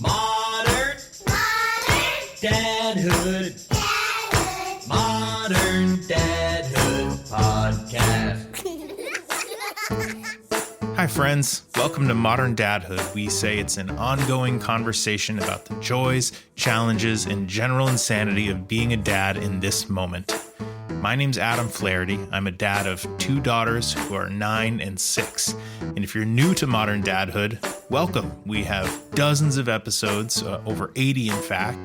Modern Dadhood. Modern Dadhood Podcast. Hi friends, welcome to Modern Dadhood. We say it's an ongoing conversation about the joys, challenges, and general insanity of being a dad in this moment. My name's Adam Flaherty. I'm a dad of two daughters who are 9 and 6. And if you're new to Modern Dadhood, welcome. We have dozens of episodes, over 80 in fact,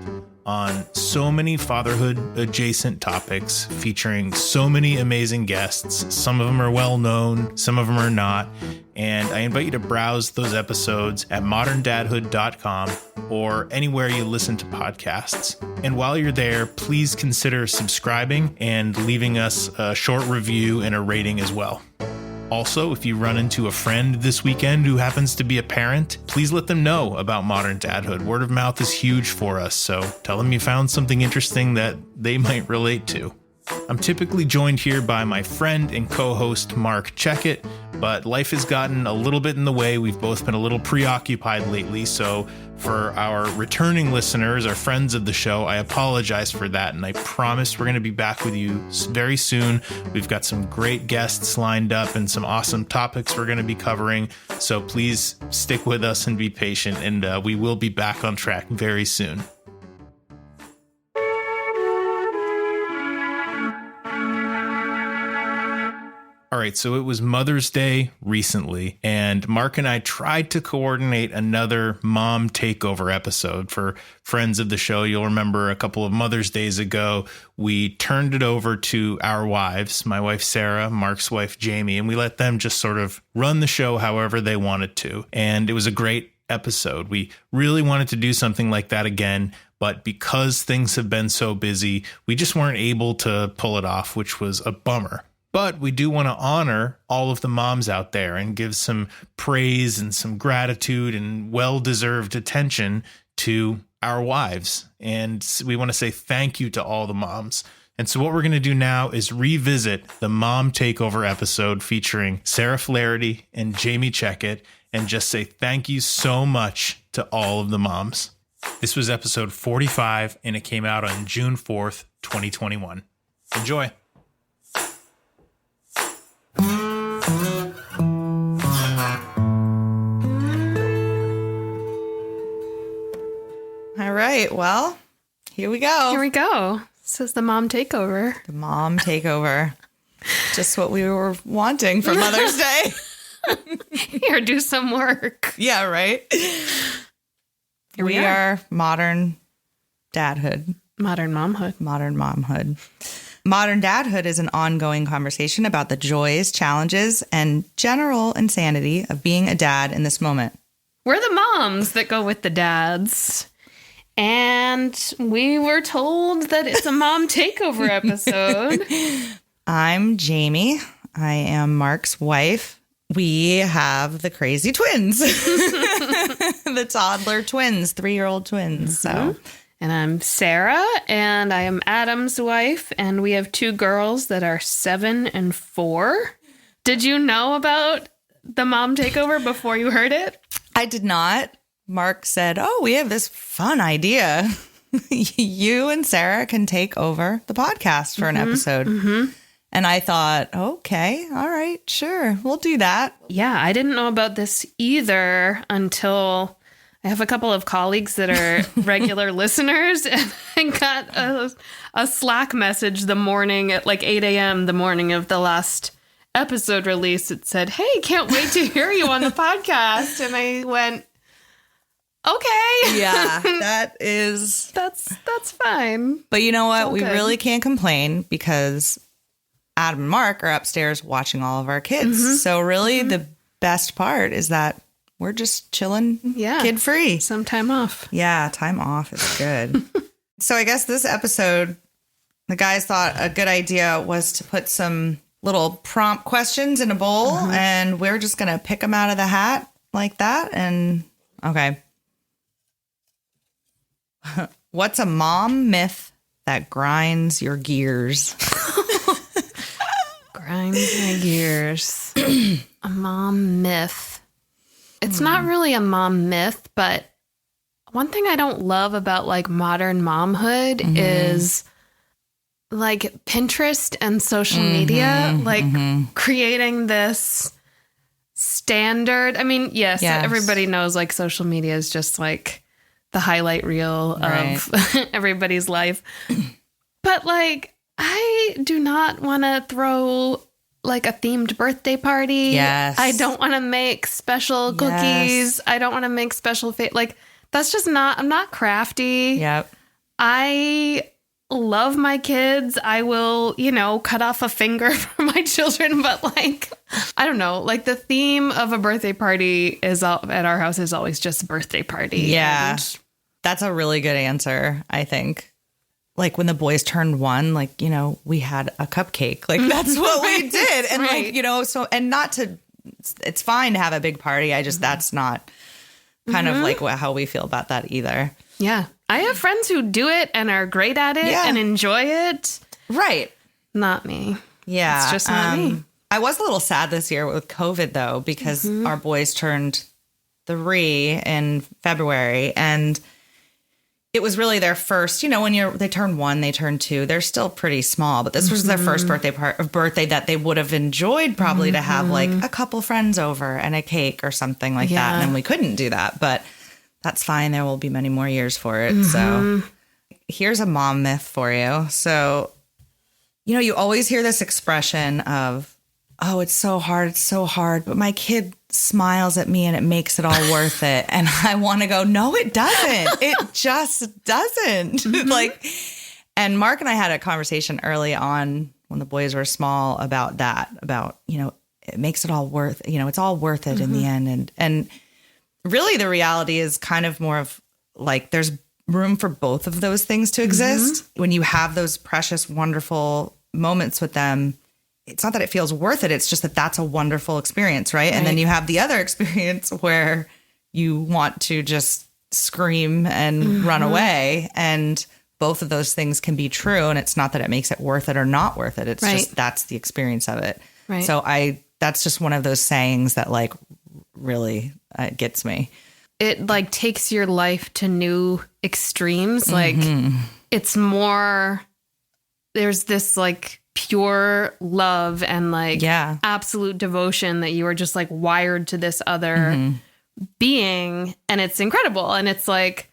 on so many fatherhood adjacent topics featuring so many amazing guests. Some of them are well known, some of them are not. And I invite you to browse those episodes at moderndadhood.com or anywhere you listen to podcasts. And while you're there, please consider subscribing and leaving us a short review and a rating as well. Also, if you run into a friend this weekend who happens to be a parent, please let them know about Modern Dadhood. Word of mouth is huge for us, so tell them you found something interesting that they might relate to. I'm typically joined here by my friend and co-host Mark Checket, but life has gotten a little bit in the way. We've both been a little preoccupied lately, so for our returning listeners, our friends of the show, I apologize for that, and I promise we're going to be back with you very soon. We've got some great guests lined up and some awesome topics we're going to be covering, so please stick with us and be patient, and we will be back on track very soon. All right, so it was Mother's Day recently, and Mark and I tried to coordinate another Mom Takeover episode. For friends of the show, you'll remember a couple of Mother's Days ago, we turned it over to our wives, my wife Sarah, Mark's wife Jamie, and we let them just sort of run the show however they wanted to. And it was a great episode. We really wanted to do something like that again, but because things have been so busy, we just weren't able to pull it off, which was a bummer. But we do want to honor all of the moms out there and give some praise and some gratitude and well-deserved attention to our wives. And we want to say thank you to all the moms. And so what we're going to do now is revisit the Mom Takeover episode featuring Sarah Flaherty and Jamie Checket and just say thank you so much to all of the moms. This was episode 45 and it came out on June 4th, 2021. Enjoy. All right. Well, here we go. Here we go. This is the Mom Takeover. The Mom Takeover. Just what we were wanting for Mother's Day. Here, do some work. Yeah, right? Here we are Modern Dadhood. Modern Momhood. Modern Momhood. Modern Dadhood is an ongoing conversation about the joys, challenges, and general insanity of being a dad in this moment. We're the moms that go with the dads. And we were told that it's a Mom Takeover episode. I'm Jamie. I am Mark's wife. We have the crazy twins. The toddler twins, 3-year-old twins. So, and I'm Sarah, and I am Adam's wife, and we have 2 girls that are 7 and 4. Did you know about the Mom Takeover before you heard it? I did not. Mark said, "Oh, we have this fun idea. You and Sarah can take over the podcast for an episode." And I thought, okay, all right, sure, we'll do that. Yeah, I didn't know about this either until I have a couple of colleagues that are regular listeners, and I got a Slack message the morning at like 8 a.m. the morning of the last episode release. It said, "Hey, can't wait to hear you on the podcast." And I went, okay. Yeah, that's fine. But you know what? We good. really can't complain because Adam and Mark are upstairs watching all of our kids. So really the best part is that we're just chilling kid free. Some time off. Yeah, time off is good. So I guess this episode, the guys thought a good idea was to put some little prompt questions in a bowl and we're just going to pick them out of the hat like that. And okay. What's a mom myth that grinds your gears? Grinds my gears. A mom myth. It's not really a mom myth, but one thing I don't love about like modern momhood is like Pinterest and social media, like creating this standard. I mean, yes, everybody knows like social media is just like the highlight reel of everybody's life. But like, I do not want to throw like a themed birthday party. Yes. I don't want to make special cookies. I don't want to make special like that's just not, I'm not crafty. Yep. I love my kids. I will, you know, cut off a finger for my children, but like, I don't know, like the theme of a birthday party is at our house is always just birthday party. Yeah. And that's a really good answer, I think. Like when the boys turned 1, like, you know, we had a cupcake. Like that's what we did. And like, you know, so, and not to, it's fine to have a big party. I just, that's not kind of like how we feel about that either. Yeah. I have friends who do it and are great at it and enjoy it. Right. Not me. Yeah. It's just not me. I was a little sad this year with COVID though, because our boys turned 3 in February and it was really their first, you know, when they turn 1, they turn 2, they're still pretty small, but this was their first birthday that they would have enjoyed probably to have like a couple friends over and a cake or something like that. And then we couldn't do that, but that's fine. There will be many more years for it. So here's a mom myth for you. So, you know, you always hear this expression of, oh, it's so hard, but my kid smiles at me and it makes it all worth it. And I want to go, no, it doesn't. It just doesn't. Like, and Mark and I had a conversation early on when the boys were small about that, about, you know, it makes it all worth, you know, it's all worth it in the end. And really the reality is kind of more of like, there's room for both of those things to exist. When you have those precious, wonderful moments with them, it's not that it feels worth it. It's just that that's a wonderful experience, right? And then you have the other experience where you want to just scream and run away. And both of those things can be true. And it's not that it makes it worth it or not worth it. It's just that's the experience of it. Right. So that's just one of those sayings that like really gets me. It like takes your life to new extremes. Like it's more, there's this like pure love and like absolute devotion that you are just like wired to this other being. And it's incredible. And it's like,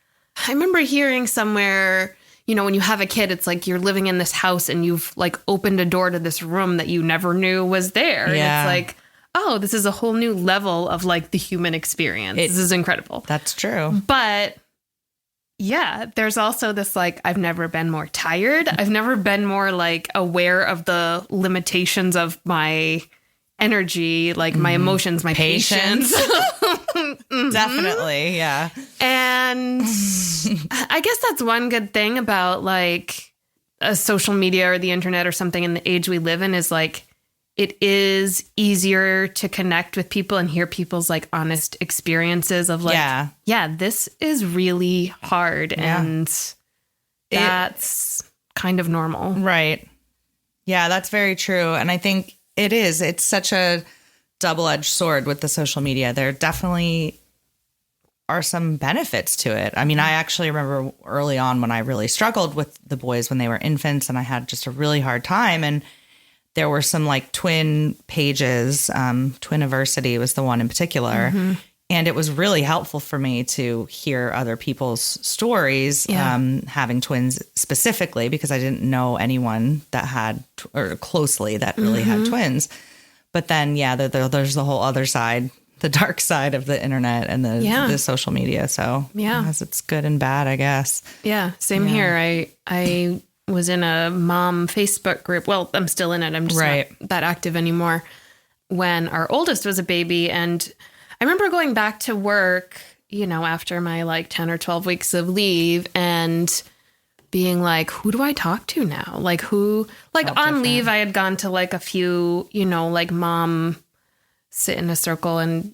I remember hearing somewhere, you know, when you have a kid, it's like you're living in this house and you've like opened a door to this room that you never knew was there. And it's like, oh, this is a whole new level of like the human experience. This is incredible. That's true. But yeah, there's also this like, I've never been more tired. I've never been more like aware of the limitations of my energy, like my emotions, my patience. Definitely. Yeah. And I guess that's one good thing about like a social media or the internet or something in the age we live in is like, it is easier to connect with people and hear people's like honest experiences of like, yeah, this is really hard. And that's kind of normal. Right. Yeah, that's very true. And I think it's such a double-edged sword with the social media. There definitely are some benefits to it. I mean, I actually remember early on when I really struggled with the boys when they were infants and I had just a really hard time. And there were some like twin pages, Twiniversity was the one in particular. And it was really helpful for me to hear other people's stories, having twins specifically, because I didn't know anyone that had, or closely that really had twins. But then, there's the whole other side, the dark side of the internet and the social media. So it's good and bad, I guess. Yeah, same here. I was in a mom Facebook group. Well, I'm still in it. I'm just not that active anymore. When our oldest was a baby. And I remember going back to work, you know, after my like 10 or 12 weeks of leave and being like, who do I talk to now? Like on different. Leave, I had gone to like a few, you know, like mom sit in a circle and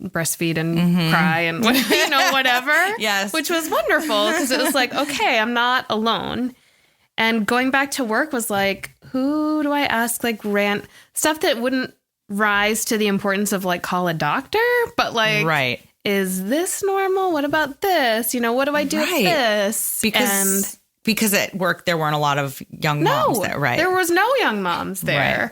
breastfeed and cry and you know, whatever. Yes. Which was wonderful because it was like, okay, I'm not alone. And going back to work was like, who do I ask? Like stuff that wouldn't rise to the importance of like call a doctor, but like is this normal? What about this? What do I do with this? Because at work there weren't a lot of young moms there, right? There was no young moms there. Right.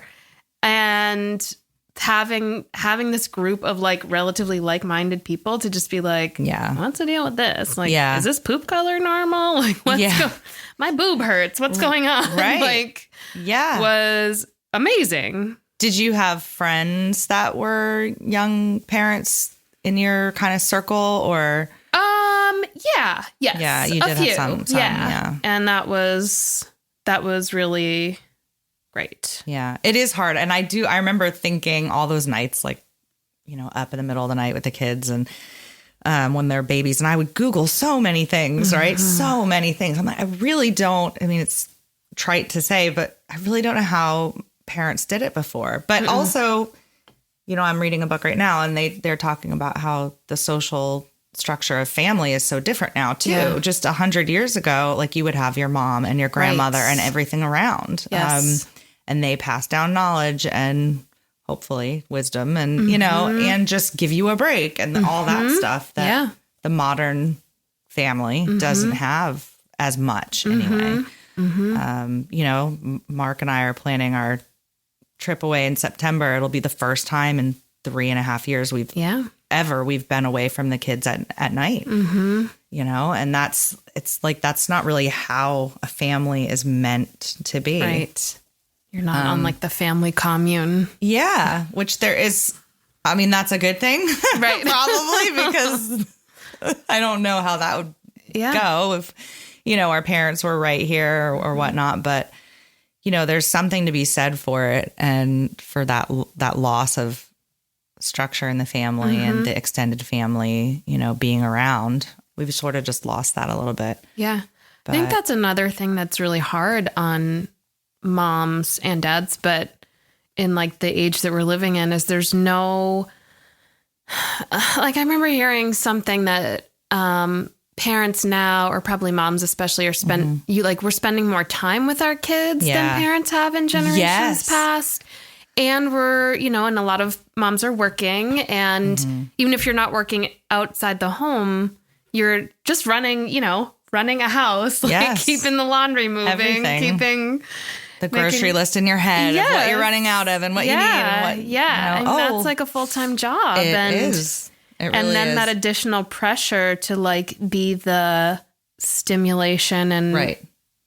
And having this group of like relatively like-minded people to just be like, what's the deal with this? Like, is this poop color normal? Like, my boob hurts. What's going on? Right. Was amazing. Did you have friends that were young parents in your kind of circle or? Yes. Yeah, you did have some. Yeah. And that was really great. Yeah, it is hard. And I remember thinking all those nights, like, up in the middle of the night with the kids and when they're babies, and I would Google so many things, right? So many things. I'm like, it's trite to say, but I really don't know how parents did it before. But also, I'm reading a book right now and they're talking about how the social structure of family is so different now too. Yeah. Just 100 years ago, like you would have your mom and your grandmother and everything around. Yes. And they pass down knowledge and hopefully wisdom and, and just give you a break and all that stuff that the modern family doesn't have as much anyway. Mark and I are planning our trip away in September. It'll be the first time in 3.5 years we've been away from the kids at night, and that's not really how a family is meant to be. Right. You're not on like the family commune. Yeah. Which there is, that's a good thing. Right. Probably because I don't know how that would go if, our parents were right here or whatnot, but there's something to be said for it and for that loss of structure in the family and the extended family, being around. We've sort of just lost that a little bit. Yeah. I think that's another thing that's really hard on moms and dads, but in like the age that we're living in is there's no, like I remember hearing something that parents now, or probably moms especially, are we're spending more time with our kids than parents have in generations past. And we're, and a lot of moms are working. And even if you're not working outside the home, you're just running a house, like keeping the laundry moving, keeping the grocery list in your head of what you're running out of and what you need. And what, and that's like a full-time job. It is. It really and then is. That additional pressure to like be the stimulation and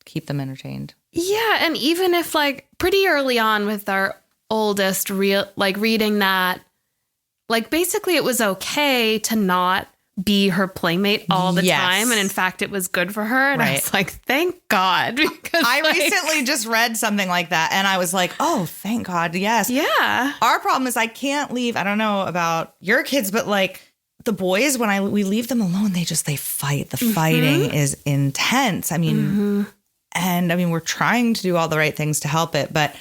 keep them entertained. Yeah. And even if like pretty early on with our oldest reading that, like basically it was okay to not be her playmate all the time. And in fact, it was good for her. And I was like, thank God. Because I recently just read something like that. And I was like, oh, thank God. Yes. Yeah. Our problem is I can't leave. I don't know about your kids, but like the boys, when we leave them alone, they fight. The fighting is intense. And we're trying to do all the right things to help it. But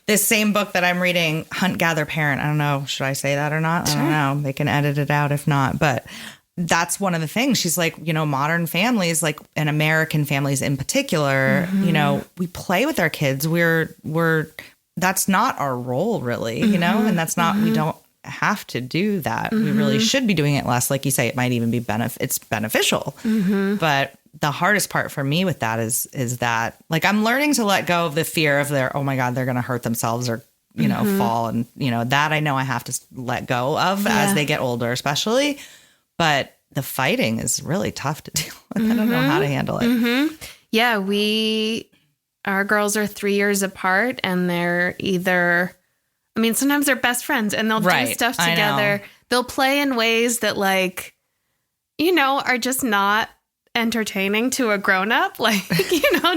this same book that I'm reading, Hunt, Gather, Parent, I don't know. Should I say that or not? Sure. I don't know. They can edit it out if not. But that's one of the things. She's like, modern families, like, and American families in particular, we play with our kids. That's not our role really, and that's not, we don't have to do that. We really should be doing it less. Like you say, it might even be it's beneficial. But the hardest part for me with that is that like, I'm learning to let go of the fear of oh my God, they're going to hurt themselves or, fall. And, that I know I have to let go of as they get older, especially. But the fighting is really tough to deal with. I don't know how to handle it. Yeah, our girls are 3 years apart and they're either, sometimes they're best friends and they'll do stuff together. They'll play in ways that like, are just not entertaining to a grown-up. Like,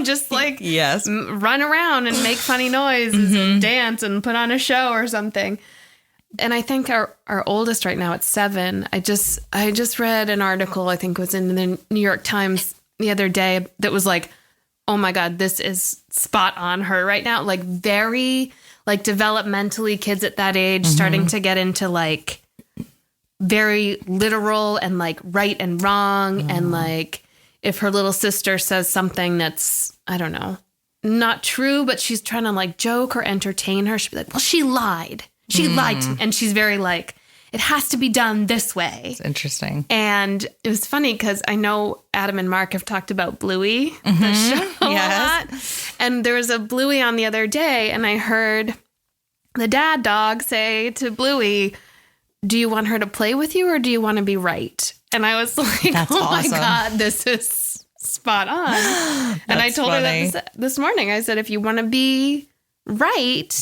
just like run around and make funny noises and dance and put on a show or something. And I think our oldest right now at 7, I just read an article, I think it was in the New York Times the other day that was like, oh my God, this is spot on her right now. Like very like developmentally kids at that age starting to get into like very literal and like right and wrong. And like if her little sister says something that's, I don't know, not true, but she's trying to like joke or entertain her, she'll be like, well, she lied. She lied to me. And she's very like, it has to be done this way. It's interesting. And it was funny because I know Adam and Mark have talked about Bluey, the show, a lot. And there was a Bluey on the other day, and I heard the dad dog say to Bluey, do you want her to play with you or do you want to be right? And I was like, That's oh awesome. my God, this is spot on. And I told her that this morning. I said, if you want to be right,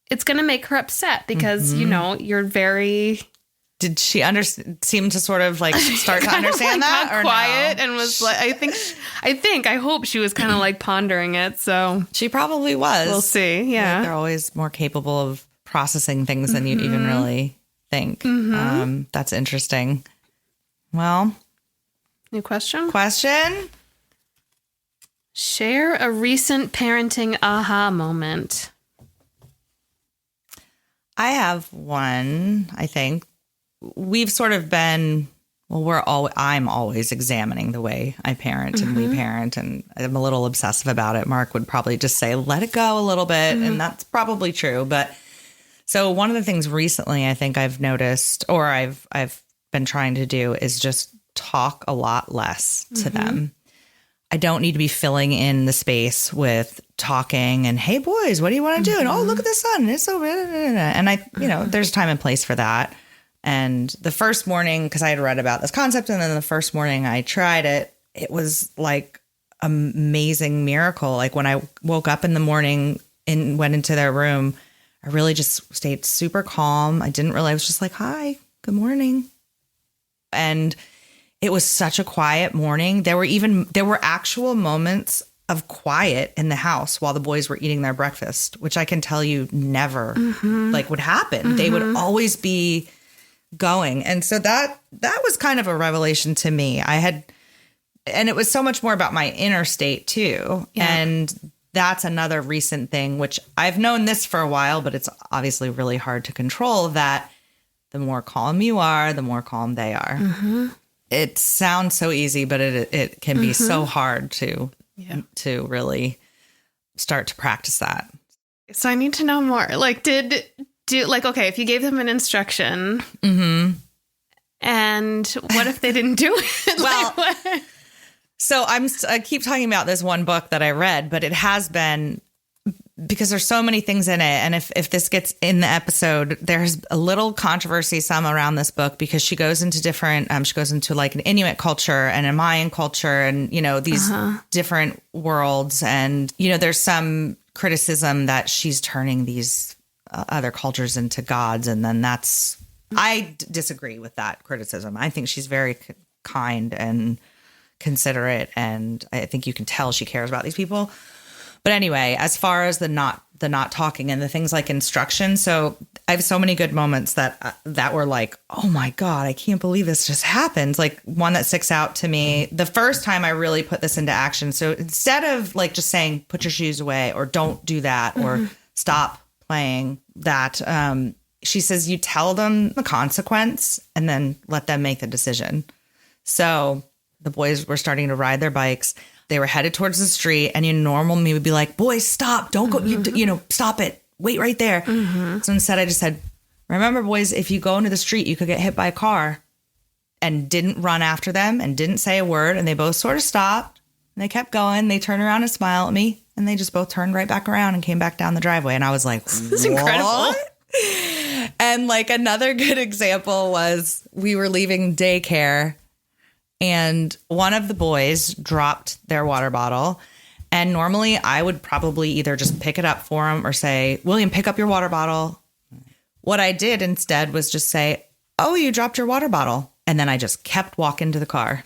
it's going to make her upset because, you know, you're very... Did she seem to sort of like start to understand that? Got or quiet no? and was like, I hope she was kind of like pondering it. So She probably was. we'll see. Yeah. They're always more capable of processing things than you even really think. That's interesting. Well, New question? Share a recent parenting aha moment. I have one, I think. We've sort of been, I'm always examining the way I parent and we parent, and I'm a little obsessive about it. Mark would probably just say, let it go a little bit. And that's probably true. But so one of the things recently I think I've noticed, or I've been trying to do, is just talk a lot less to them. I don't need to be filling in the space with talking and, hey boys, what do you want to do? And oh, look at the sun. It's so, and I, there's time and place for that. And the first morning, because I had read about this concept, and then the first morning I tried it, it was like an amazing miracle. Like when I woke up in the morning and went into their room, I really just stayed super calm. I was just like, hi, good morning. And it was such a quiet morning. There were actual moments of quiet in the house while the boys were eating their breakfast, which I can tell you never would happen. They would always be going. And so that was kind of a revelation to me. And it was so much more about my inner state too. Yeah. And that's another recent thing, which I've known this for a while, but it's obviously really hard to control, that the more calm you are, the more calm they are. It sounds so easy, but it can be so hard to really start to practice that. So I need to know more. Like, okay, if you gave them an instruction, and what if they didn't do it? Well, so I keep talking about this one book that I read, but it has been, because there's so many things in it. And if this gets in the episode, there's a little controversy some around this book, because she goes into different, she goes into like an Inuit culture and a Mayan culture and, these different worlds. And, there's some criticism that she's turning these other cultures into gods. And then I disagree with that criticism. I think she's very kind and considerate. And I think you can tell she cares about these people. But anyway, as far as the not talking and the things like instruction. So I have so many good moments that were like, oh my God, I can't believe this just happened. Like one that sticks out to me, the first time I really put this into action. So instead of like just saying, put your shoes away or don't do that or stop playing that, she says, you tell them the consequence and then let them make the decision. So the boys were starting to ride their bikes. They were headed towards the street, and normal me would be like, boys, stop, don't go, stop it, wait right there. So instead I just said, remember boys, if you go into the street, you could get hit by a car, and didn't run after them and didn't say a word. And they both sort of stopped and they kept going. They turned around and smiled at me, and they just both turned right back around and came back down the driveway. And I was like, this is incredible. And like another good example was we were leaving daycare, and one of the boys dropped their water bottle. And normally I would probably either just pick it up for him or say, William, pick up your water bottle. What I did instead was just say, oh, you dropped your water bottle. And then I just kept walking to the car.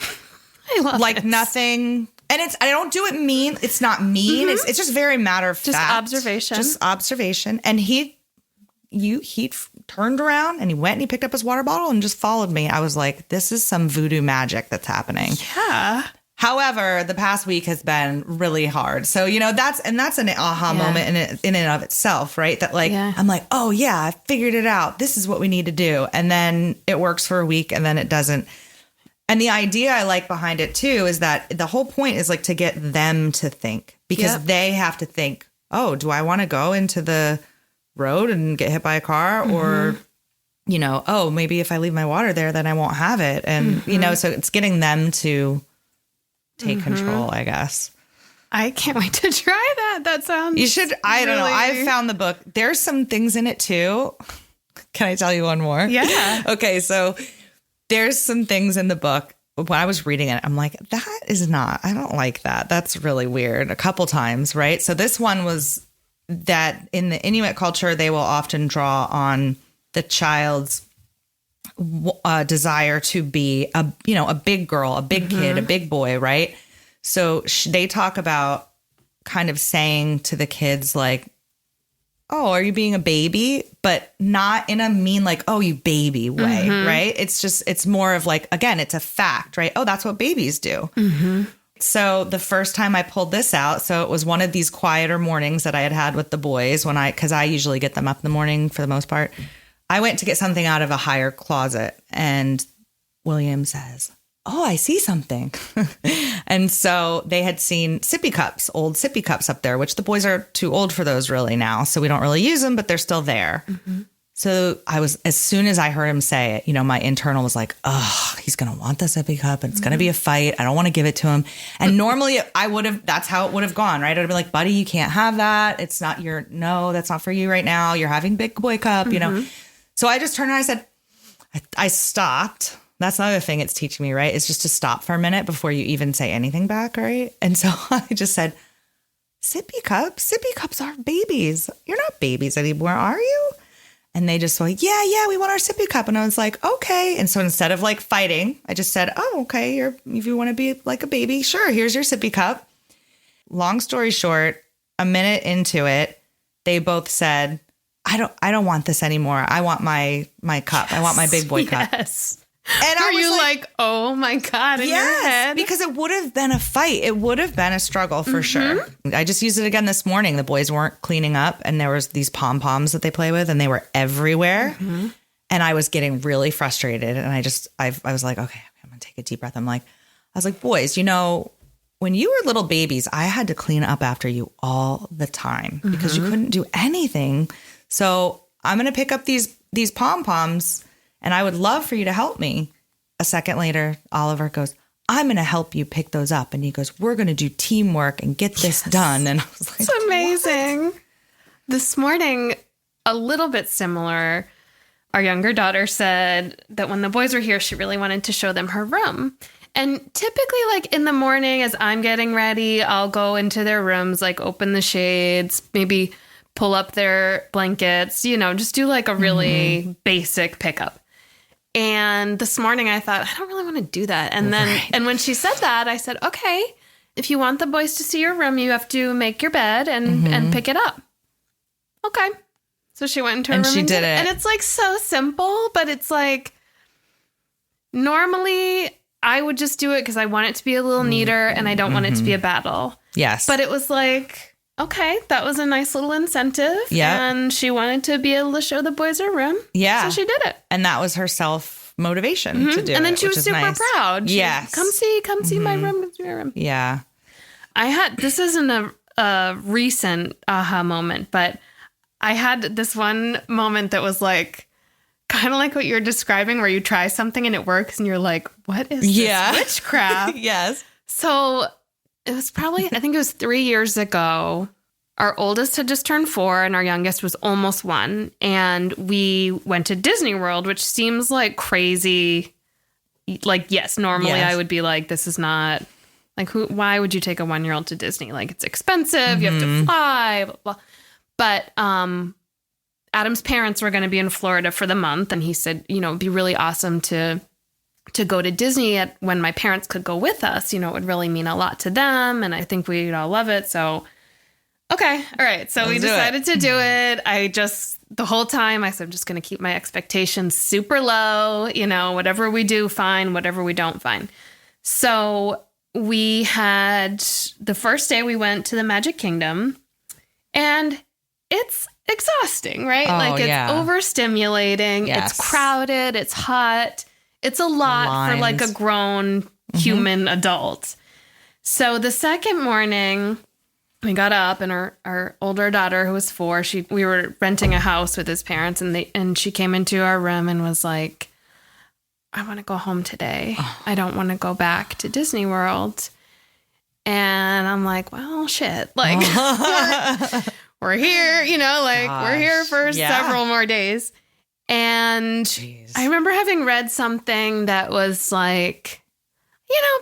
I love like this. Nothing. And I don't do it mean. It's not mean. It's just very matter of fact. Just observation. And he turned around and he went and he picked up his water bottle and just followed me. I was like, this is some voodoo magic that's happening. Yeah. However, the past week has been really hard. So, that's an aha moment in and of itself, right? That I'm like, oh yeah, I figured it out. This is what we need to do. And then it works for a week and then it doesn't. And the idea I like behind it too is that the whole point is like to get them to think, because they have to think, oh, do I want to go into the road and get hit by a car, or you know, oh, maybe if I leave my water there, then I won't have it. And, you know, so it's getting them to take control, I guess. I can't wait to try that. That sounds You should, I don't know. really- I found the book. There's some things in it too. Can I tell you one more? Yeah. Okay. So there's some things in the book. When I was reading it, I'm like, that is not, I don't like that. That's really weird. A couple times, right? So this one was that in the Inuit culture, they will often draw on the child's desire to be a big girl, a big kid, a big boy, right? So they talk about kind of saying to the kids like, oh, are you being a baby? But not in a mean like, oh, you baby way, right? It's more of like, again, it's a fact, right? Oh, that's what babies do. So the first time I pulled this out, so it was one of these quieter mornings that I had with the boys because I usually get them up in the morning for the most part. I went to get something out of a higher closet and William says, oh, I see something. And so they had seen sippy cups, old sippy cups up there, which the boys are too old for those really now. So we don't really use them, but they're still there. So as soon as I heard him say it, you know, my internal was like, oh, he's going to want the sippy cup and it's going to be a fight. I don't want to give it to him. And normally that's how it would have gone, right? I'd be like, buddy, you can't have that. It's not that's not for you right now. You're having big boy cup, you know? So I just turned and I said, I stopped. That's another thing it's teaching me, right? Is just to stop for a minute before you even say anything back, right? And so I just said, sippy cups are babies. You're not babies anymore, are you? And they just were like, yeah, we want our sippy cup. And I was like, okay. And so instead of like fighting, I just said, oh, okay, if you want to be like a baby, sure, here's your sippy cup. Long story short, a minute into it, they both said, I don't want this anymore. I want my cup. Yes, I want my big boy cup. Yes. And Are I was you like, oh my God, in your head? Because it would have been a fight. It would have been a struggle for sure. I just used it again this morning. The boys weren't cleaning up and there was these pom-poms that they play with and they were everywhere. And I was getting really frustrated. And I was like, okay, I'm going to take a deep breath. I was like, boys, you know, when you were little babies, I had to clean up after you all the time because you couldn't do anything. So I'm going to pick up these pom-poms and I would love for you to help me. A second later, Oliver goes, I'm going to help you pick those up. And he goes, we're going to do teamwork and get this done. And I was like, it's amazing. What? This morning, a little bit similar. Our younger daughter said that when the boys were here, she really wanted to show them her room. And typically, like in the morning, as I'm getting ready, I'll go into their rooms, like open the shades, maybe pull up their blankets, you know, just do like a really basic pickup. And this morning I thought, I don't really want to do that. And then, and when she said that, I said, okay, if you want the boys to see your room, you have to make your bed and pick it up. Okay. So she went into her room and she did it. And it's like so simple, but it's like normally I would just do it because I want it to be a little neater and I don't want it to be a battle. Yes. But it was like, okay, that was a nice little incentive. Yeah. And she wanted to be able to show the boys her room. Yeah. So she did it. And that was her self-motivation to do it. And then she was super proud. Yes. Come see my room. Come see my room. Yeah. This isn't a recent aha moment, but I had this one moment that was like, kind of like what you're describing where you try something and it works and you're like, what is this witchcraft? Yes. So it was probably, I think it was 3 years ago. Our oldest had just turned 4 and our youngest was almost 1. And we went to Disney World, which seems like crazy. Like, yes, normally I would be like, this is not like, why would you take a 1-year-old to Disney? Like, it's expensive. You have to fly, blah, blah. But Adam's parents were going to be in Florida for the month. And he said, you know, it'd be really awesome to go to Disney when my parents could go with us. You know, it would really mean a lot to them. And I think we'd all love it. So, okay. All right. So we decided to do it. The whole time I said, I'm just going to keep my expectations super low. You know, whatever we do, fine. Whatever we don't, fine. So we had the first day we went to the Magic Kingdom and it's exhausting, right? It's overstimulating. Yes. It's crowded. It's hot. It's a lot for like a grown human adult. So the second morning, we got up, and our older daughter, who was 4, we were renting a house with his parents, and she came into our room and was like, I want to go home today. I don't want to go back to Disney World. And I'm like, well, shit. Like, we're here, we're here for several more days. And I remember having read something that was like,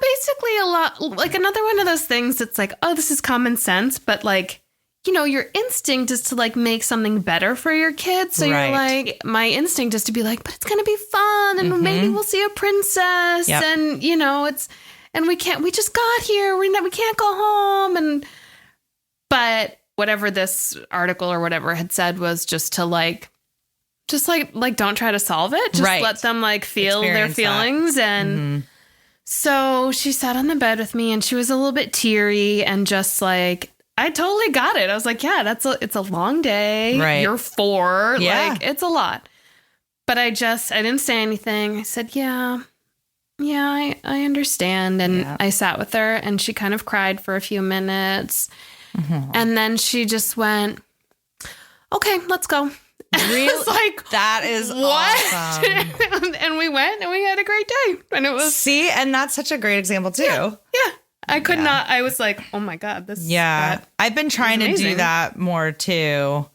basically a lot, like another one of those things that's like, oh, this is common sense, but like, your instinct is to like make something better for your kids. So you're like, my instinct is to be like, but it's going to be fun, and maybe we'll see a princess, and and we just got here. We can't go home. But whatever this article or whatever had said was just to like, don't try to solve it. Just let them like feel their feelings. And so she sat on the bed with me, and she was a little bit teary, and just like, I totally got it. I was like, yeah, it's a long day. Right. You're 4. Yeah. Like, it's a lot. But I didn't say anything. I said, yeah, I understand. And I sat with her, and she kind of cried for a few minutes. And then she just went, okay, let's go. Really? Like, that is what? Awesome. And we went, and we had a great day. And it was... See, and that's such a great example, too. Yeah. I could not... I was like, oh, my God. I've been trying to do that more, too.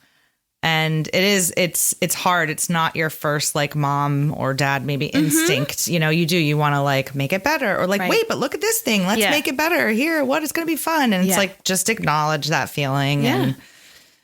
And it's hard. It's not your first, like, mom or dad, maybe instinct. You want to, like, make it better. Or, like, wait, but look at this thing. Let's make it better. Here, what? It's going to be fun. And it's like, just acknowledge that feeling. Yeah.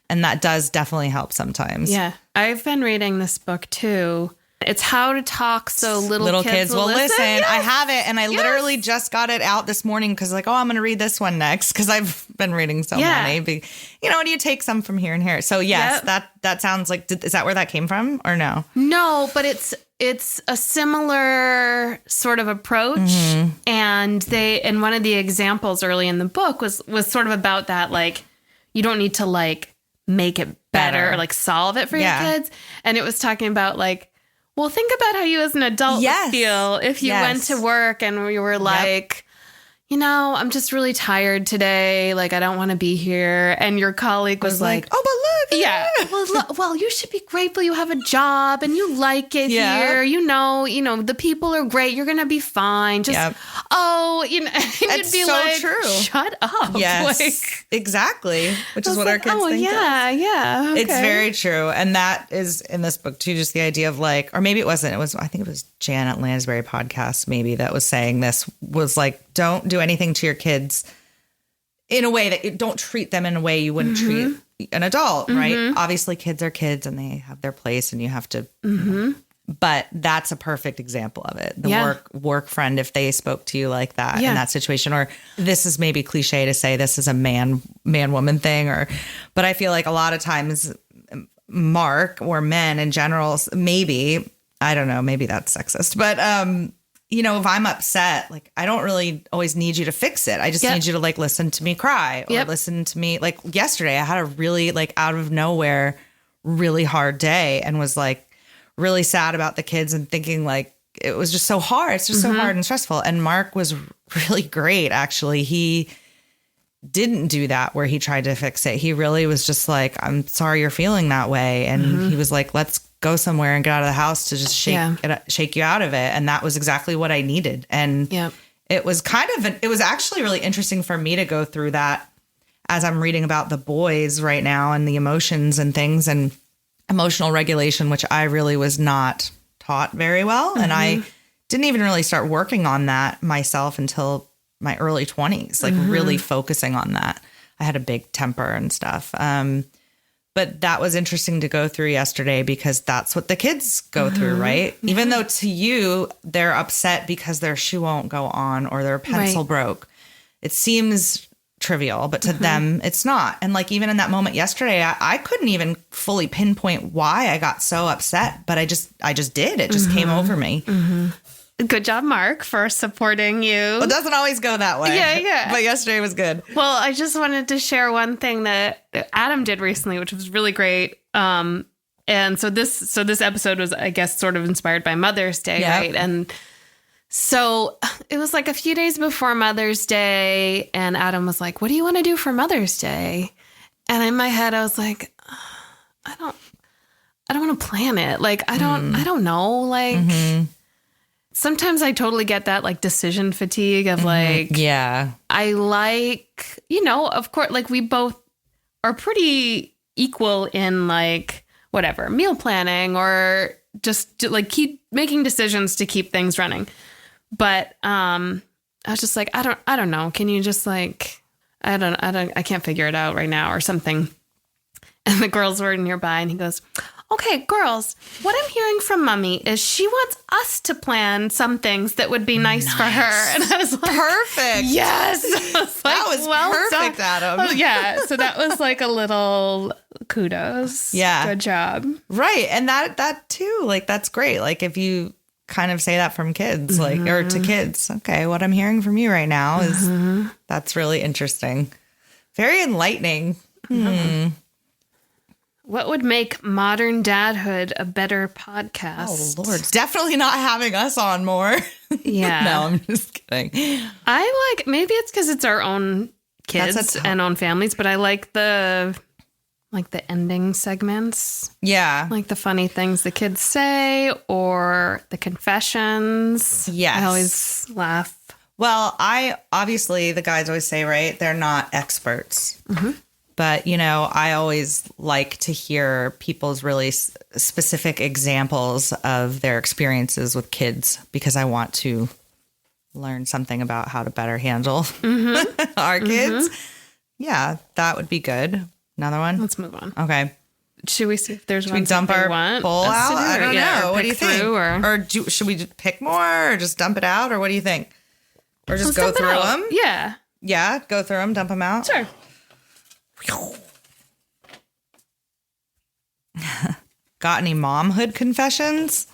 And that does definitely help sometimes. Yeah. I've been reading this book, too. It's How to Talk So Little Kids Will Listen. Yes. I have it. And I literally just got it out this morning because like, I'm going to read this one next because I've been reading so many. And you take some from here and here. So yes, that sounds like, is that where that came from or no? No, but it's a similar sort of approach. And one of the examples early in the book was sort of about that, like, you don't need to like make it better or like solve it for your kids. And it was talking about like, well, think about how you as an adult would feel if you went to work and you were like, I'm just really tired today. Like, I don't want to be here. And your colleague was like, oh, but look. Yeah. Well, you should be grateful you have a job and you like it here. The people are great. You're going to be fine. Just, it's be so like, true. Shut up. Yes, like, exactly. Which is what our kids think. Yeah. Okay. It's very true. And that is in this book too, just the idea of like, or maybe it wasn't, I think it was Janet Lansbury podcast maybe that was saying this, was like, don't do anything to your kids in a way that don't treat them in a way you wouldn't treat an adult, right? Obviously kids are kids and they have their place and you have to, but that's a perfect example of it. The work friend, if they spoke to you like that in that situation, or this is maybe cliche to say this is a man woman thing, but I feel like a lot of times Mark or men in general, maybe, I don't know, maybe that's sexist, but, if I'm upset, like, I don't really always need you to fix it. I just need you to like, listen to me cry or listen to me. Like yesterday, I had a really like out of nowhere, really hard day and was like really sad about the kids and thinking like, it was just so hard. It's just so hard and stressful. And Mark was really great. Actually, he didn't do that where he tried to fix it. He really was just like, I'm sorry you're feeling that way. And he was like, let's go somewhere and get out of the house to just shake you out of it. And that was exactly what I needed. And it was it was actually really interesting for me to go through that as I'm reading about the boys right now and the emotions and things and emotional regulation, which I really was not taught very well. And I didn't even really start working on that myself until my early 20s, like really focusing on that. I had a big temper and stuff. But that was interesting to go through yesterday because that's what the kids go through, right? Even though to you, they're upset because their shoe won't go on or their pencil broke. It seems trivial, but to them, it's not. And like even in that moment yesterday, I couldn't even fully pinpoint why I got so upset, but I just did. It just came over me. Good job, Mark, for supporting you. Well, it doesn't always go that way. Yeah. But yesterday was good. Well, I just wanted to share one thing that Adam did recently, which was really great. And so this episode was, I guess, sort of inspired by Mother's Day, right? And so it was like a few days before Mother's Day, and Adam was like, what do you want to do for Mother's Day? And in my head, I was like, I don't want to plan it. Like, I don't know. Like, sometimes I totally get that like decision fatigue of like, Yeah. I like, of course, like we both are pretty equal in like whatever meal planning or just to, like keep making decisions to keep things running. But I was just like, I don't know. Can you just like, I can't figure it out right now or something. And the girls were nearby and he goes, okay, girls, what I'm hearing from Mommy is she wants us to plan some things that would be nice for her. And I was like, Perfect. yes. I was like, That was well perfect, done. Adam. Oh, yeah. So that was like a little kudos. Yeah. Good job. Right. And that too, like, that's great. Like, if you kind of say that from kids, like, or to kids, okay, what I'm hearing from you right now is that's really interesting. Very enlightening. What would make Modern Dadhood a better podcast? Oh, Lord. Definitely not having us on more. Yeah. No, I'm just kidding. I like, maybe it's because it's our own That's kids a and own families, but I like the ending segments, Yeah. like the funny things the kids say or the confessions. Yes. I always laugh. Well, obviously, the guys always say, right, they're not experts. But, I always like to hear people's really specific examples of their experiences with kids because I want to learn something about how to better handle our kids. Yeah, that would be good. Another one? Let's move on. Okay. Should we see if there's Should one we dump our want bowl us to out? do, I or- don't yeah, know. or What do you pick think? through, or Should we just pick more or just dump it out? Or what do you think? Or just Let's go dump it through out. them? Yeah, Yeah, go through them, dump them out. sure. Got any momhood confessions?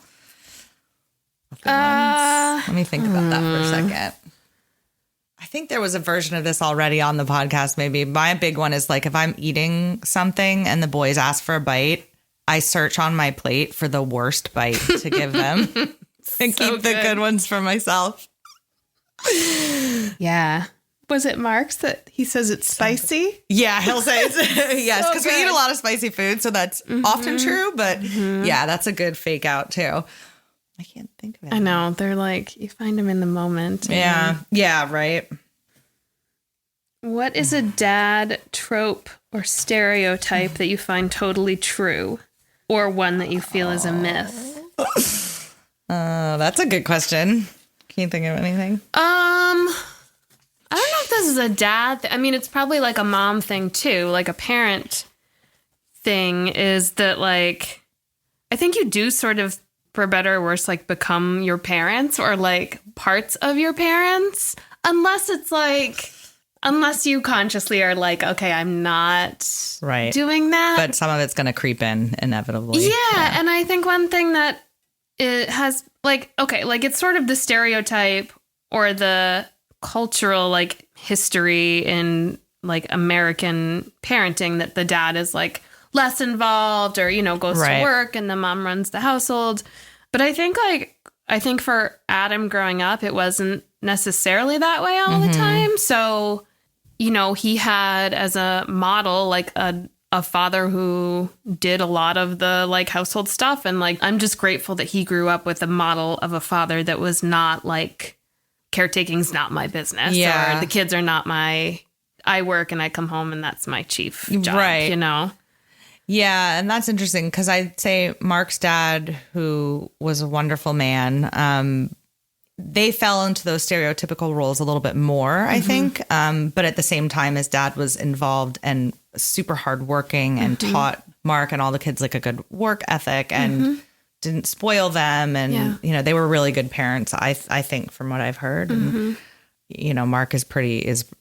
Let me think about that for a second. I think there was a version of this already on the podcast, maybe. My big one is like if I'm eating something and the boys ask for a bite, I search on my plate for the worst bite to give them and keep the good ones for myself. Yeah. Was it Mark's that he says it's spicy? Yeah, he'll say it's, yes, So because we eat good. a lot of spicy food, so that's often true. But yeah, that's a good fake out too. I can't think of it. I know. They're like, you find them in the moment. Yeah, yeah, right. What is a dad trope or stereotype that you find totally true, or one that you feel is a myth? That's a good question. Can you think of anything? I don't know if this is a dad. I mean, it's probably like a mom thing too. Like a parent thing is that like, I think you do sort of, for better or worse, like become your parents or like parts of your parents, unless it's like, unless you consciously are like, okay, I'm not Right. doing that. But some of it's going to creep in inevitably. Yeah, and I think one thing that it has, like, okay, like it's sort of the stereotype or the cultural, like, history in, like, American parenting that the dad is, like, less involved or, goes Right. to work and the mom runs the household. But I think for Adam growing up, it wasn't necessarily that way all the time. So, he had as a model, like, a father who did a lot of the like household stuff. And like, I'm just grateful that he grew up with a model of a father that was not like caretaking's not my business. Yeah. Or the kids are not I work and I come home and that's my chief job, Right. Yeah, and that's interesting because I'd say Mark's dad, who was a wonderful man, they fell into those stereotypical roles a little bit more, I think. But at the same time, his dad was involved and super hardworking and taught Mark and all the kids like a good work ethic and didn't spoil them. And, they were really good parents, I think, from what I've heard. And, Mark is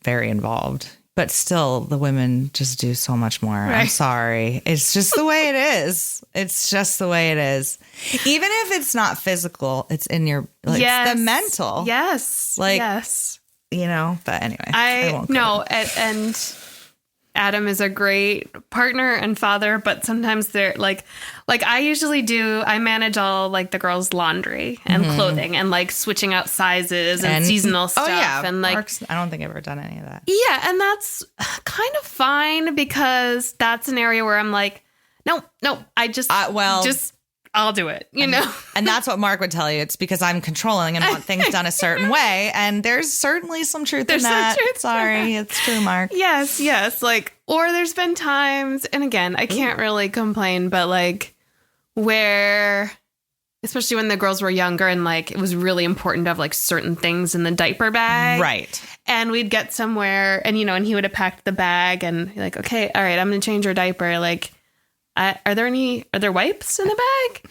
very involved. But still, the women just do so much more. Right. I'm sorry. It's just the way it is. It's just the way it is. Even if it's not physical, it's in your, like, it's the mental. Yes. Like, yes. But anyway. I won't go. and Adam is a great partner and father, but sometimes they're like I manage all like the girls' laundry and clothing and like switching out sizes and seasonal stuff. Oh yeah, and like I don't think I've ever done any of that. yeah, and that's kind of fine because that's an area where I'm like, no, I just I'll do it, you know? And that's what Mark would tell you. It's because I'm controlling and want things done a certain way. And there's certainly some truth in that. Sorry, it's true, Mark. Yes. Like, or there's been times, and again, I can't really complain, but like where, especially when the girls were younger and like it was really important to have like certain things in the diaper bag. Right. And we'd get somewhere and, and he would have packed the bag and be like, okay, all right, I'm going to change your diaper. Like, are there wipes in the bag?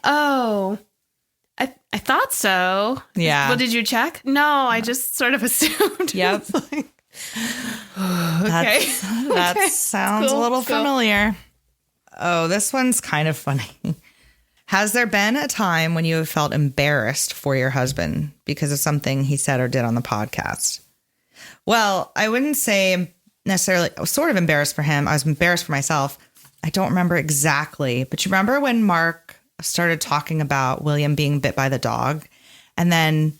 Oh, I thought so. Yeah. Well, did you check? No, I just sort of assumed. Yep. Like, okay. That sounds a little familiar. Oh, this one's kind of funny. Has there been a time when you have felt embarrassed for your husband because of something he said or did on the podcast? Well, I wouldn't say necessarily. I was sort of embarrassed for him. I was embarrassed for myself. I don't remember exactly, but you remember when Mark started talking about William being bit by the dog? And then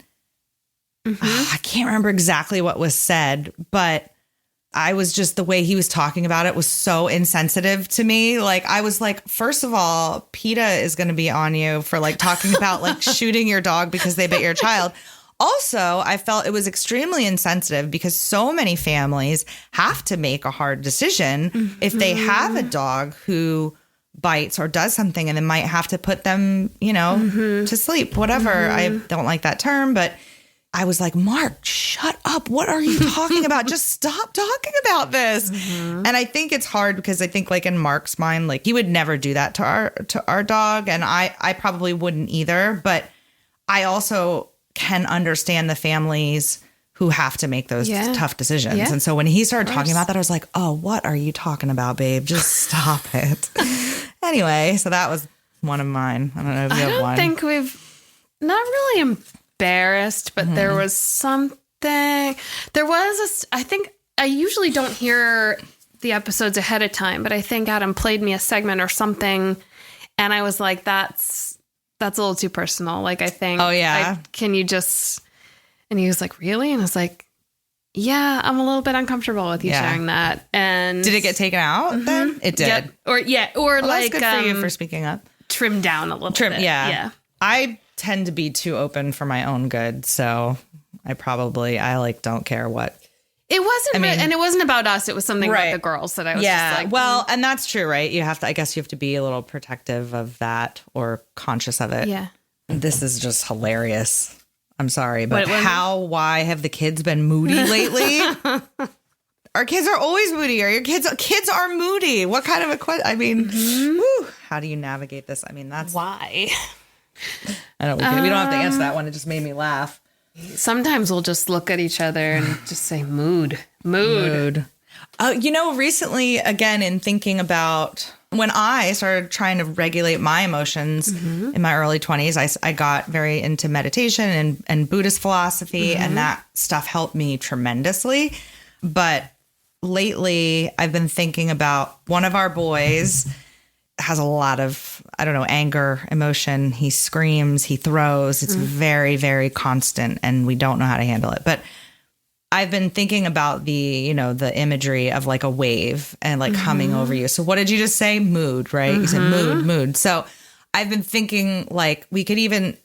I can't remember exactly what was said, but I was just, the way he was talking about it was so insensitive to me. Like, I was like, first of all, PETA is going to be on you for like talking about like shooting your dog because they bit your child. Also, I felt it was extremely insensitive because so many families have to make a hard decision if they have a dog who bites or does something, and then might have to put them, to sleep, whatever. I don't like that term, but I was like, Mark, shut up. What are you talking about? Just stop talking about this. And I think it's hard because I think like in Mark's mind, like he would never do that to our dog. And I probably wouldn't either. But I also can understand the families who have to make those tough decisions. Yeah. And so when he started talking about that, I was like, oh, what are you talking about, babe? Just stop it. Anyway, so that was one of mine. I don't know if you have one. I don't think we've not really embarrassed, but there was something. There was I think I usually don't hear the episodes ahead of time, but I think Adam played me a segment or something, and I was like, that's a little too personal. Like, I think, oh yeah, can you just, and he was like, really? And I was like, yeah, I'm a little bit uncomfortable with you sharing that. And did it get taken out then? It did. Yep. Or well, like, that's good for you for speaking up. Trimmed down a little bit. Yeah. I tend to be too open for my own good. So I like don't care what. It wasn't, and it wasn't about us. It was something about the girls that I was just like, well, and that's true, right? I guess you have to be a little protective of that or conscious of it. Yeah. This is just hilarious. I'm sorry, but why have the kids been moody lately? Our kids are always moody. Or your kids are moody. What kind of a question? I mean, how do you navigate this? I mean, that's why. I don't. We don't have to answer that one. It just made me laugh. Sometimes we'll just look at each other and just say mood. Recently, again, in thinking about when I started trying to regulate my emotions in my early 20s, I got very into meditation and Buddhist philosophy, and that stuff helped me tremendously. But lately, I've been thinking about one of our boys has a lot of, anger, emotion. He screams, he throws. It's very, very constant, and we don't know how to handle it. But I've been thinking about the imagery of like a wave and like coming over you. So what did you just say? Mood, right? You said mood. So I've been thinking like we could even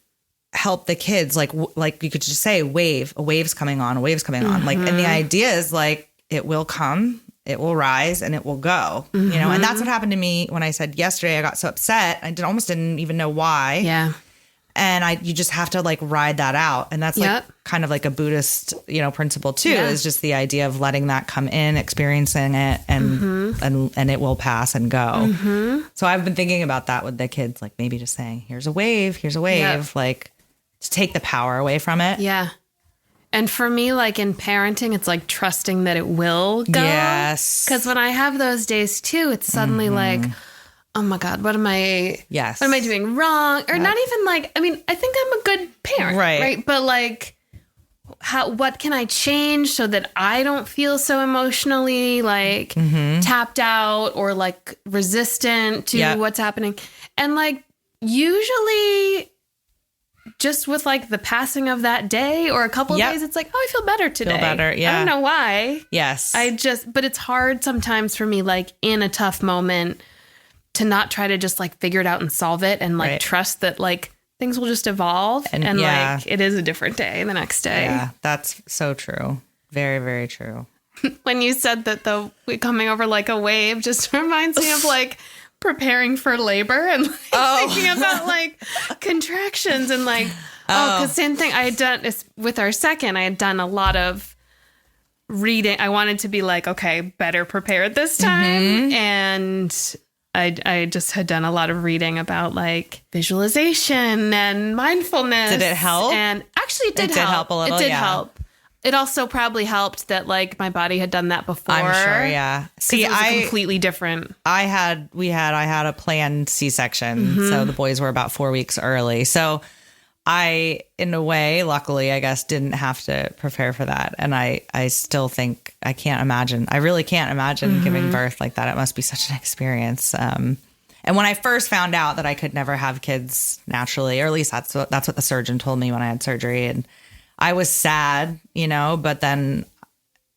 help the kids, like you could just say wave, a wave's coming on, a wave's coming on. Like, and the idea is like, it will come, it will rise, and it will go, and that's what happened to me when I said yesterday, I got so upset. I almost didn't even know why. Yeah. And you just have to like ride that out. And that's like kind of like a Buddhist, principle too, is just the idea of letting that come in, experiencing it, and it will pass and go. So I've been thinking about that with the kids, like maybe just saying, here's a wave, like to take the power away from it. Yeah. And for me, like in parenting, it's like trusting that it will go. Yes. Because when I have those days too, it's suddenly like, oh my God, what am I doing wrong? Or not even like, I mean, I think I'm a good parent. Right. But like, what can I change so that I don't feel so emotionally like tapped out or like resistant to what's happening. And like usually just with like the passing of that day or a couple of days, it's like, oh, I feel better today. Feel better, yeah. I don't know why. Yes. But it's hard sometimes for me, like in a tough moment, to not try to just like figure it out and solve it and like trust that like things will just evolve and like it is a different day the next day. Yeah, that's so true. Very, very true. When you said that the coming over like a wave just reminds me of like preparing for labor and like, thinking about like contractions and like, because same thing I had done with our second, I had done a lot of reading. I wanted to be like, okay, better prepared this time. And I just had done a lot of reading about like visualization and mindfulness. Did it help? And actually it did help a little. It did help. It also probably helped that like my body had done that before. I'm sure, yeah. See, it was completely different. I had a planned C-section, so the boys were about 4 weeks early. So I, in a way, luckily, I guess, didn't have to prepare for that. And I still think I really can't imagine giving birth like that. It must be such an experience. And when I first found out that I could never have kids naturally, or at least that's what the surgeon told me when I had surgery, and I was sad, but then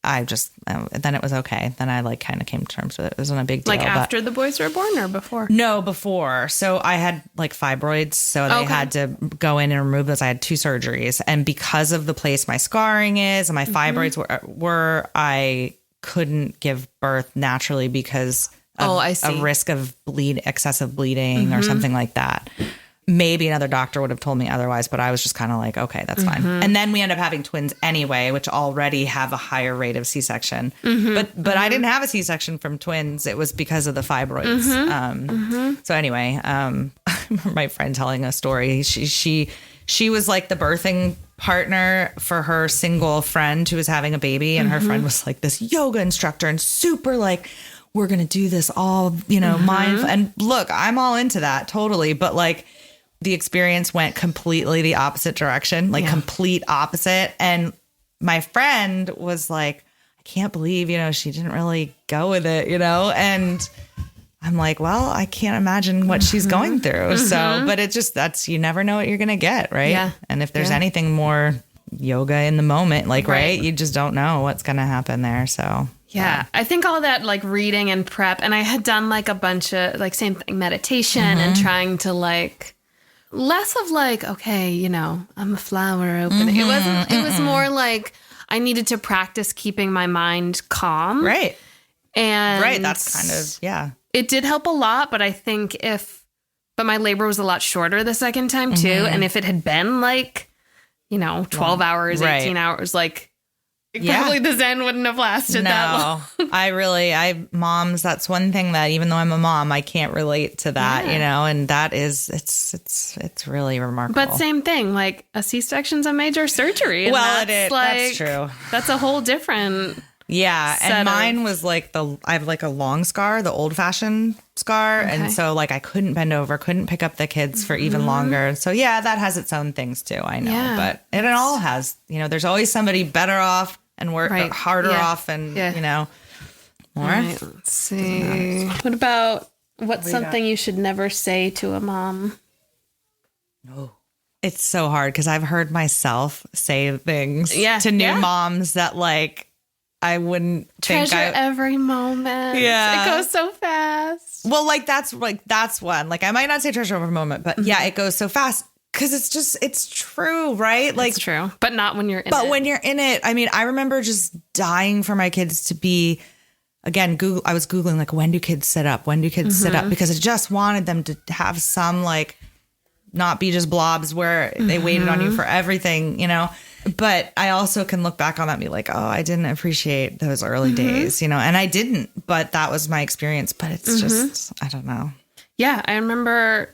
then it was okay. Then I like kind of came to terms with it. It wasn't a big deal. Like after the boys were born or before? No, before. So I had like fibroids. So they had to go in and remove those. I had 2 surgeries. And because of the place my scarring is and my fibroids were, I couldn't give birth naturally because of a risk of excessive bleeding or something like that. Maybe another doctor would have told me otherwise, but I was just kind of like, okay, that's fine. And then we end up having twins anyway, which already have a higher rate of C-section. But I didn't have a C-section from twins. It was because of the fibroids. So anyway, I remember my friend telling a story. She was like the birthing partner for her single friend who was having a baby, and her friend was like this yoga instructor and super like, we're going to do this all, mindful. And look, I'm all into that totally. But like, the experience went completely the opposite direction, like complete opposite. And my friend was like, I can't believe, she didn't really go with it, and I'm like, well, I can't imagine what she's going through. So, but it just, you never know what you're going to get. Right. Yeah. And if there's anything more yoga in the moment, like, right, you just don't know what's going to happen there. So. Yeah, I think all that like reading and prep, and I had done like a bunch of like same thing, meditation and trying to like less of like, okay, I'm a flower opening. It was more like I needed to practice keeping my mind calm. Right. And right, that's kind of, it did help a lot, but I think but my labor was a lot shorter the second time too. And if it had been like, 12 hours, 18 hours, like, probably the Zen wouldn't have lasted that long. Moms, that's one thing that even though I'm a mom, I can't relate to that, and that is, it's really remarkable. But same thing, like a C-section's a major surgery. Well, that's true. That's a whole different and mine was like I have like a long scar, the old fashioned scar. Okay. And so like I couldn't bend over, couldn't pick up the kids for even longer. So that has its own things too. I know, but it all has, there's always somebody better off and work harder off and, more. Right, let's see. What about what's something you should never say to a mom? No. It's so hard because I've heard myself say things to new moms that like I wouldn't treasure every moment. Yeah. It goes so fast. Well, that's one. Like I might not say treasure every moment, but it goes so fast. Because it's true, right? Like, it's true. But not when you're in it. But when you're in it, I mean, I remember just dying for my kids to be, again, I was Googling, like, when do kids sit up? When do kids sit up? Because I just wanted them to have some, like, not be just blobs where they waited on you for everything, But I also can look back on that and be like, oh, I didn't appreciate those early days, and I didn't. But that was my experience. But it's just, I don't know. Yeah, I remember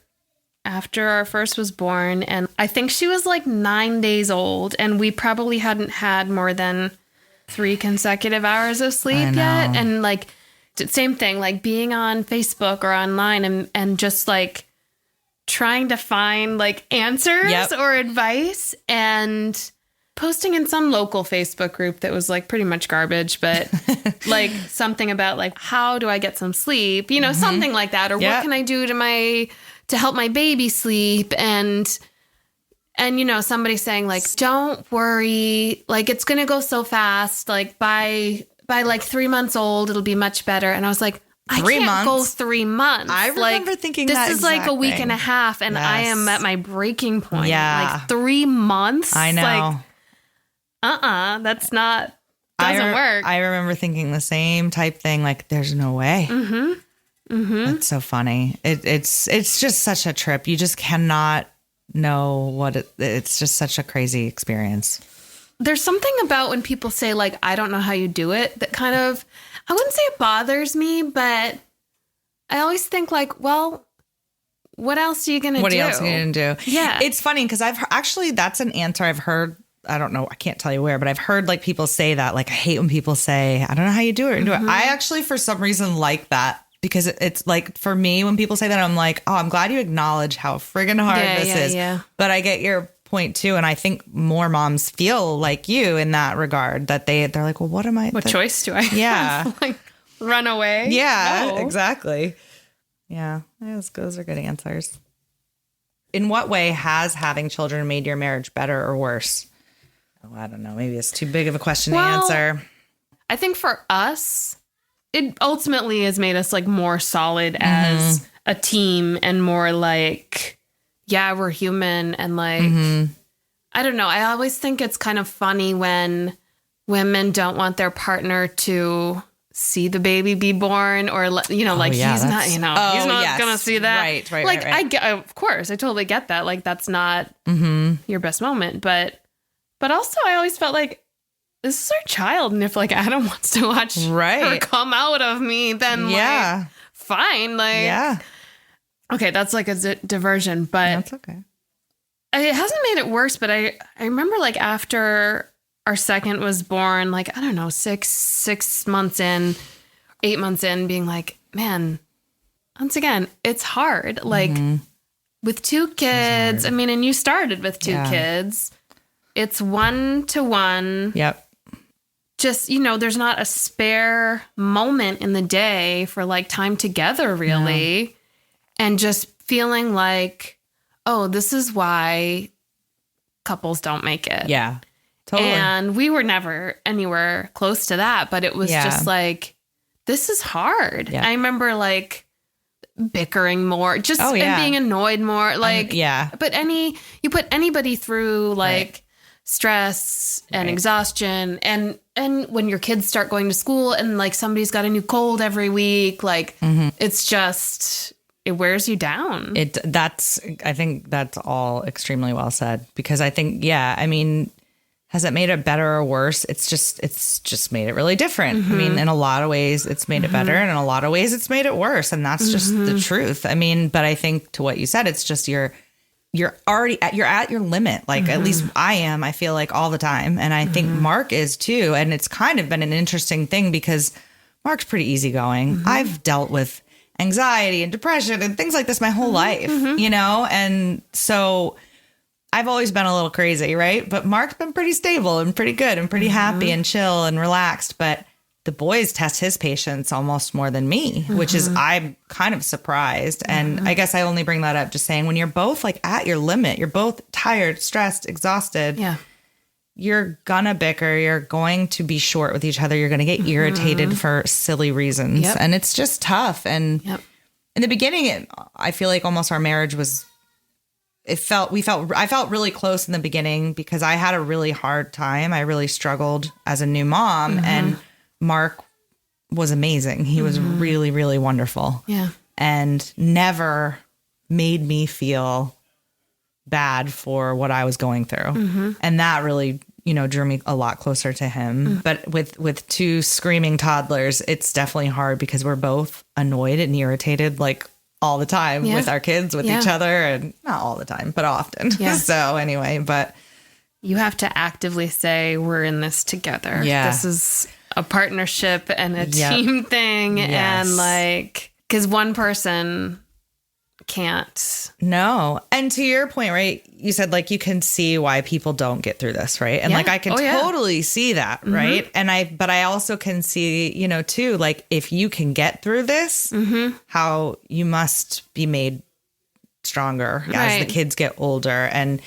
after our first was born, and I think she was like 9 days old, and we probably hadn't had more than 3 consecutive hours of sleep yet. And like, same thing, like being on Facebook or online and just like trying to find like answers or advice and posting in some local Facebook group that was like pretty much garbage, but like something about like, how do I get some sleep? You know, something like that. Or what can I do to help my baby sleep? And you know, somebody saying like, don't worry, like it's going to go so fast. Like by like 3 months old, it'll be much better. And I was like, I can't go 3 months. I remember like, thinking this that is like a week thing. and a half, and I am at my breaking point. Yeah. Like 3 months. I know. Like, that's not, doesn't work. I remember thinking the same type thing. Like, there's no way. That's so funny. It's just such a trip. You just cannot know what it's just such a crazy experience. There's something about when people say like, I don't know how you do it, that kind of, I wouldn't say it bothers me, but I always think like, well, what else are you going to do? What else are you going to do? Yeah. It's funny because that's an answer I've heard. I don't know. I can't tell you where, but I've heard like people say that. Like, I hate when people say, I don't know how you do it. I actually, for some reason, like that. Because it's like, for me, when people say that, I'm like, oh, I'm glad you acknowledge how friggin' hard this is. Yeah. But I get your point too. And I think more moms feel like you in that regard, that they're like, well, what am I? What choice do I have? Yeah. Like, run away? Yeah, No. exactly. Yeah, those are good answers. In what way has having children made your marriage better or worse? Oh, I don't know. Maybe it's too big of a question to answer. I think for us, it ultimately has made us like more solid as a team and more like, yeah, we're human. And like, I don't know. I always think it's kind of funny when women don't want their partner to see the baby be born, or, you know, like he's not, you know, he's not going to see that. Right. Like, I get, of course, I totally get that. Like, that's not your best moment. But also I always felt like, this is our child, and if like Adam wants to watch her come out of me, then like, fine. Like, okay, that's like a diversion, but that's okay. It hasn't made it worse. But I remember like after our second was born, like, I don't know, 6 months in, 8 months in, being like, man, once again, it's hard. Like with 2 kids, I mean, and you started with 2 kids, it's 1-to-1. Yep. Just, you know, there's not a spare moment in the day for like time together, really. No. And just feeling like, oh, this is why couples don't make it. Yeah, totally. And we were never anywhere close to that, but it was just like, this is hard. Yeah. I remember like bickering more, just and being annoyed more. Like, but you put anybody through like stress and exhaustion, and when your kids start going to school and like somebody's got a new cold every week, like it's just, it wears you down. I think that's all extremely well said, because I think, I mean, has it made it better or worse? It's just made it really different. I mean, in a lot of ways it's made it better, and in a lot of ways it's made it worse. And that's just the truth. I mean, but I think to what you said, it's just you're at your limit. Like at least I feel like all the time. And I think Mark is too. And it's kind of been an interesting thing because Mark's pretty easygoing. I've dealt with anxiety and depression and things like this my whole life, you know? And so I've always been a little crazy, right? But Mark's been pretty stable and pretty good and pretty happy and chill and relaxed. But the boys test his patience almost more than me, which is, I'm kind of surprised. And I guess I only bring that up just saying, when you're both like at your limit, you're both tired, stressed, exhausted. Yeah. You're gonna bicker. You're going to be short with each other. You're going to get irritated for silly reasons. Yep. And it's just tough. And in the beginning, I feel like almost our marriage was, I felt really close in the beginning because I had a really hard time. I really struggled as a new mom, and Mark was amazing. He was really, really wonderful. Yeah. And never made me feel bad for what I was going through. And that really, drew me a lot closer to him. But with 2 screaming toddlers, it's definitely hard because we're both annoyed and irritated like all the time with our kids, with each other, and not all the time, but often. Yeah. So anyway, but you have to actively say, we're in this together. Yeah. This is a partnership and a team thing. Yes. And like, because one person can't. No. And to your point, right? You said like you can see why people don't get through this, right? And Yeah. like I can Oh, yeah. totally see that, right? And but I also can see, you know, too, like if you can get through this, how you must be made stronger as Right. the kids get older. And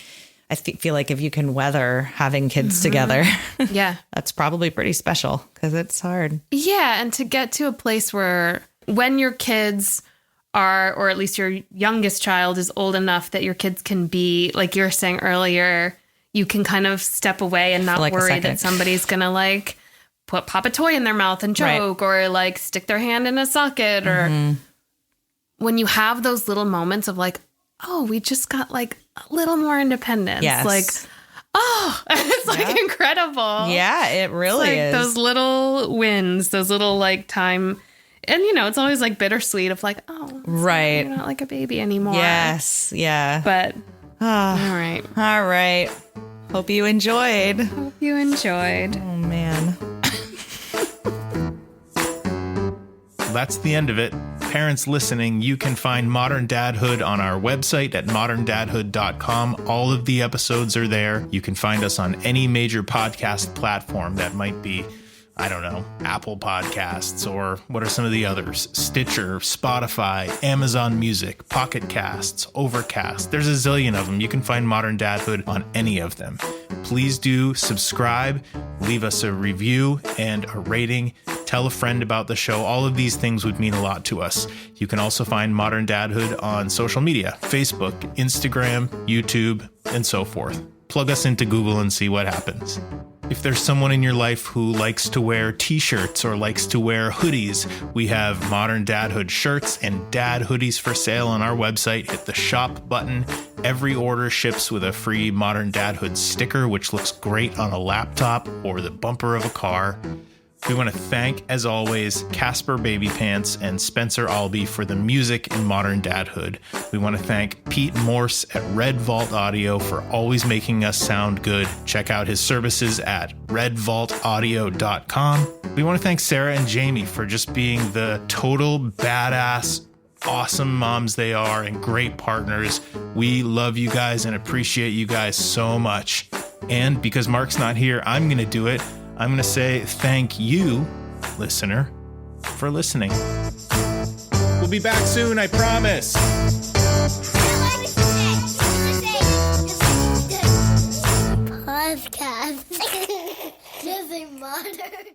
I feel like if you can weather having kids together, Yeah. that's probably pretty special because it's hard. Yeah. And to get to a place where when your kids are, or at least your youngest child is old enough that your kids can be, like you were saying earlier, you can kind of step away and not like a worry second. that somebody's going to like pop a toy in their mouth and Right. choke or like stick their hand in a socket or when you have those little moments of like, oh, we just got like a little more independence. Yes. Like, oh, it's like incredible. Yeah, it really Like is. those little wins, those little like time. And, you know, it's always like bittersweet of like, oh, Right. you're not like a baby anymore. Yes. Yeah. But, all right. All right. Hope you enjoyed. Hope you enjoyed. Oh, man. That's the end of it. Parents listening, you can find Modern Dadhood on our website at moderndadhood.com. All of the episodes are there. You can find us on any major podcast platform that might be, I don't know, Apple Podcasts, or what are some of the others? Stitcher, Spotify, Amazon Music, Pocket Casts, Overcast. There's a zillion of them. You can find Modern Dadhood on any of them. Please do subscribe, leave us a review and a rating, tell a friend about the show. All of these things would mean a lot to us. You can also find Modern Dadhood on social media, Facebook, Instagram, YouTube, and so forth. Plug us into Google and see what happens. If there's someone in your life who likes to wear t-shirts or likes to wear hoodies, we have Modern Dadhood shirts and dad hoodies for sale on our website. Hit the shop button. Every order ships with a free Modern Dadhood sticker, which looks great on a laptop or the bumper of a car. We want to thank, as always, Casper Baby Pants and Spencer Albee for the music in Modern Dadhood. We want to thank Pete Morse at Red Vault Audio for always making us sound good. Check out his services at redvaultaudio.com. We want to thank Sarah and Jamie for just being the total badass, awesome moms they are and great partners. We love you guys and appreciate you guys so much. And because Mark's not here, I'm going to do it. I'm going to say thank you, listener, for listening. We'll be back soon, I promise. Podcast. Just a modern.